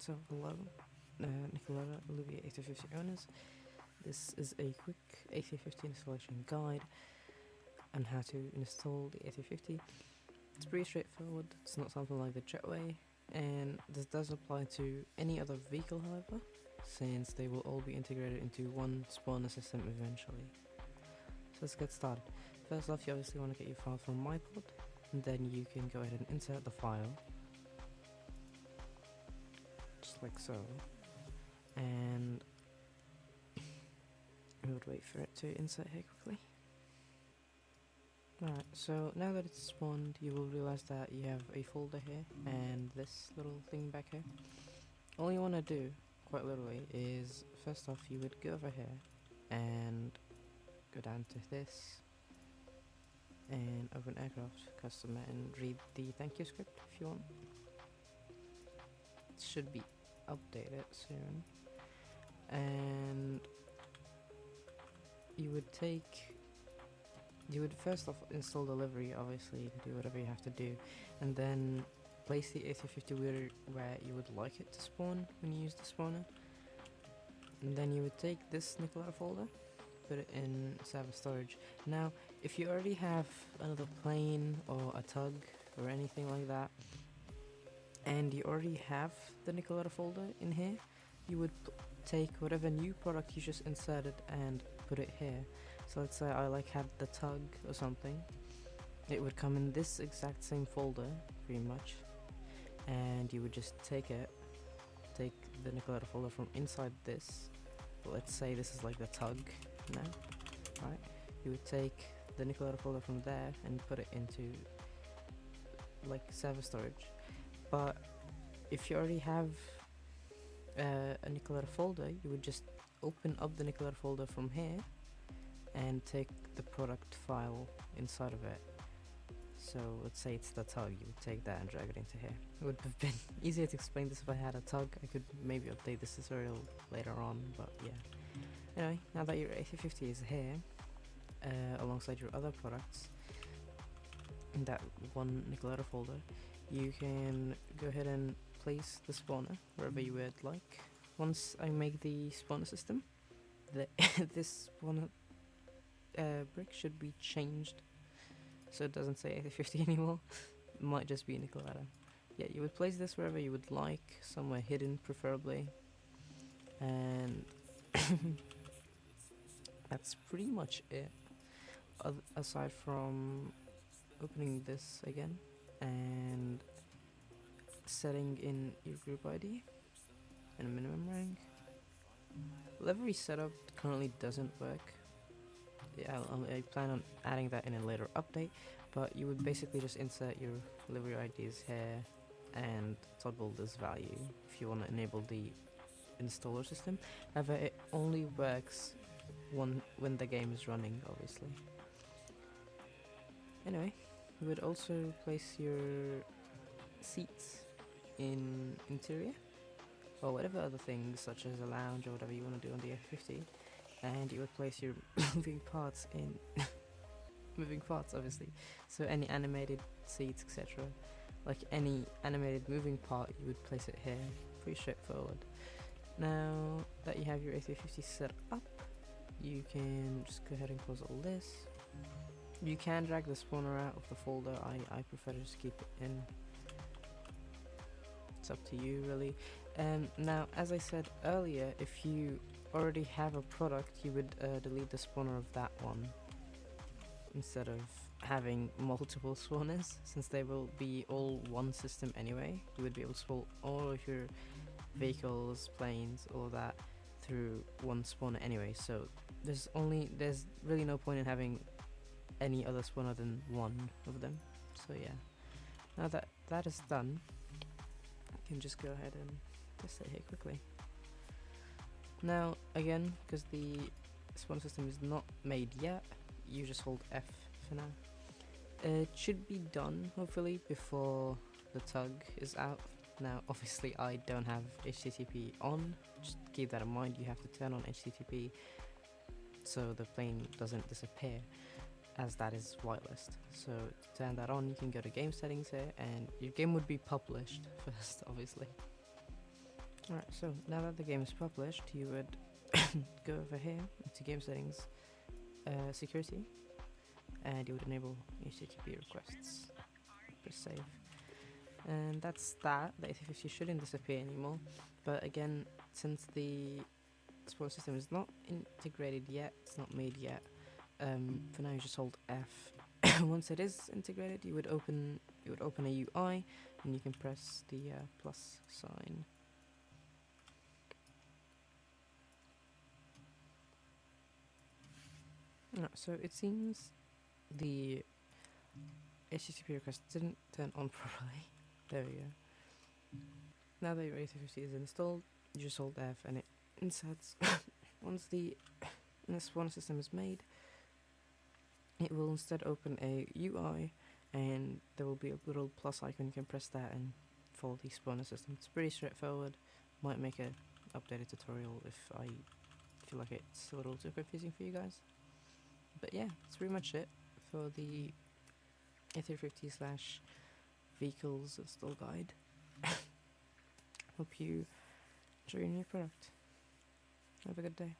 So hello, Nikoleta, Olivia A350 owners. This is a quick A350 installation guide on how to install the A350. It's pretty straightforward, it's not something like the Jetway, and this does apply to any other vehicle however, since they will all be integrated into one spawner system eventually. So let's get started. First off, you obviously want to get your file from MyPod, and then you can go ahead and insert the file, just like so, and we would wait for it to insert here quickly. Alright, so now that it's spawned, you will realize that you have a folder here and this little thing back here. All you want to do, quite literally, is first off you would go over here and go down to this and open aircraft customer and read the thank you script if you want. It should be updated soon, and you would first off install the livery, obviously, do whatever you have to do, and then place the A350 where you would like it to spawn when you use the spawner. And then you would take this Nikoleta folder, put it in server storage. Now, if you already have another plane or a tug or anything like that, and you already have the Nikoleta folder in here, you would take whatever new product you just inserted and put it here. So let's say I had the tug or something, it would come in this exact same folder pretty much, and you would just take the Nikoleta folder from inside this. Let's say this is like the tug now, right? You would take the Nikoleta folder from there and put it into like server storage. But if you already have a Nikoleta folder, you would just open up the Nikoleta folder from here and take the product file inside of it. So let's say it's the tug, you would take that and drag it into here. It would have been easier to explain this if I had a tug. I could maybe update this tutorial later on, but yeah. Anyway, now that your A350 is here, alongside your other products in that one Nikoleta folder, you can go ahead and place the spawner wherever you would like. Once I make the spawner system, this spawner brick should be changed so it doesn't say A350 anymore. It might just be Nikoleta. Yeah, you would place this wherever you would like, somewhere hidden preferably, and that's pretty much it, aside from opening this again and setting in your group ID and a minimum rank. Livery setup currently doesn't work. Yeah, I plan on adding that in a later update, but you would basically just insert your livery IDs here and toggle this value if you want to enable the installer system. However, it only works when the game is running, obviously. Anyway, you would also place your seats in interior or whatever other things such as a lounge or whatever you want to do on the F50, and you would place your moving parts in moving parts, obviously, so any animated seats, etc. Like any animated moving part, you would place it here. Pretty straightforward. Now that you have your A350 set up, you can just go ahead and close all this. You can drag the spawner out of the folder. I prefer to just keep it in. It's up to you really. Now, as I said earlier, if you already have a product, you would delete the spawner of that one instead of having multiple spawners, since they will be all one system anyway. You would be able to spawn all of your vehicles, planes, all of that through one spawner anyway, so there's really no point in having any other spawner than one of them. So yeah, now that that is done, you can just go ahead and test it here quickly. Now again, because the spawner system is not made yet, you just hold F for now. It should be done hopefully before the tug is out. Now obviously I don't have HTTP on, just keep that in mind. You have to turn on HTTP so the plane doesn't disappear, as that is whitelist. So to turn that on, you can go to game settings here, and your game would be published first, obviously. Alright, so now that the game is published, you would go over here into game settings, security, and you would enable HTTP requests. Press save. And that's that. The A350 shouldn't disappear anymore, but again, since the spawn system is not integrated yet, it's not made yet, for now you just hold F. Once it is integrated, you would open a UI, and you can press the plus sign. So it seems the HTTP request didn't turn on properly. There we go. Now that your A350 is installed, you just hold F and it inserts. Once the spawn system is made, it will instead open a UI, and there will be a little plus icon. You can press that and follow the spawner system. It's pretty straightforward. Might make a updated tutorial if I feel like it's a little too confusing for you guys. But yeah, that's pretty much it for the A350 / vehicles install guide. Hope you enjoy your new product. Have a good day.